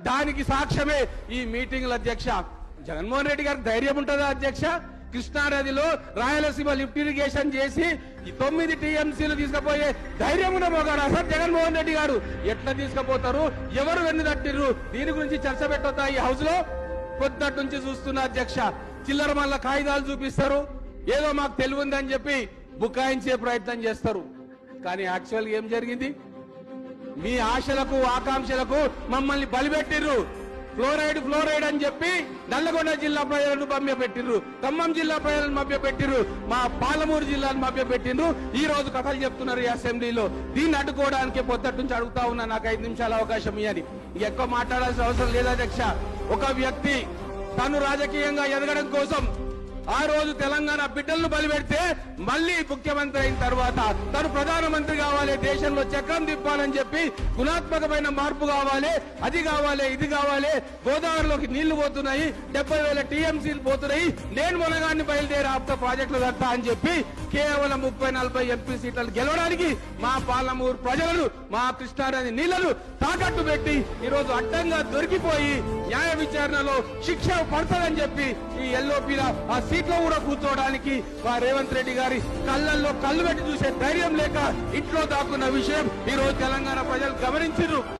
దానికి సాక్ష్యమే ఈ మీటింగ్ల అధ్యక్ష. జగన్మోహన్ రెడ్డి గారికి ధైర్యం ఉంటుందా అధ్యక్ష? కృష్ణానదిలో రాయలసీమ లిఫ్ట్ ఇరిగేషన్ చేసి 9 టీఎంసీలు తీసుకుపోయే ధైర్యం ఉన్న మోగారు అసలు జగన్మోహన్ రెడ్డి గారు. ఎట్లా తీసుకుపోతారు? ఎవరు వెన్ను తట్టిర్రు? దీని గురించి చర్చ పెట్టొద్దా ఈ హౌస్ లో? పొద్దుటి నుంచి చూస్తున్న అధ్యక్ష, చిల్లర మల్ల కాగితాలు చూపిస్తారు, ఏదో మాకు తెలివిందని చెప్పి బుకాయించే ప్రయత్నం చేస్తారు. కానీ యాక్చువల్ ఏం జరిగింది? మీ ఆశలకు ఆకాంక్షలకు మమ్మల్ని బలిపెట్టిర్రు. ఫ్లోరైడ్ అని చెప్పి నల్లగొండ జిల్లా ప్రజలను మభ్యపెట్టిర్రు, ఖమ్మం జిల్లా ప్రజలను మభ్యపెట్టిర్రు, మా పాలమూరు జిల్లాను మభ్యపెట్టిర్రు. ఈ రోజు కథలు చెప్తున్నారు ఈ అసెంబ్లీలో. దీన్ని అడ్డుకోవడానికి పొద్దుటి నుంచి అడుగుతా ఉన్నా, నాకు 5 నిమిషాల అవకాశం ఇవ్వని. ఎక్కువ మాట్లాడాల్సిన అవసరం లేదు అధ్యక్ష. ఒక వ్యక్తి తను రాజకీయంగా ఎదగడం కోసం ఆ రోజు తెలంగాణ బిడ్డలను బలిపెడితే మళ్ళీ ముఖ్యమంత్రి అయిన తర్వాత తను ప్రధానమంత్రి కావాలి, దేశంలో చక్రం తిప్పాలని చెప్పి గుణాత్మకమైన మార్పు కావాలి, అది కావాలి, ఇది కావాలి, గోదావరిలోకి నీళ్లు పోతున్నాయి, 70,000 టీఎంసీలు పోతున్నాయి, నేను మొనగాన్ని బయలుదేరి ఆప్త ప్రాజెక్టులు కడతా అని చెప్పి కేవలం 30-40 ఎంపీ సీట్లను గెలవడానికి మా పాలమూరు ప్రజలను, మా కృష్ణానది నీళ్లను తాకట్టు పెట్టి ఈరోజు అడ్డంగా దొరికిపోయి న్యాయ విచారణలో శిక్ష పడతాదని చెప్పి ఈ ఎల్ఓపీల ఆ సీట్లో కూడా కూర్చోవడానికి మా రేవంత్ రెడ్డి గారి కళ్ళల్లో కళ్ళు పెట్టి చూసే ధైర్యం లేక ఇంట్లో దాక్కున్న విషయం ఈ రోజు తెలంగాణ ప్రజలు గమనించారు.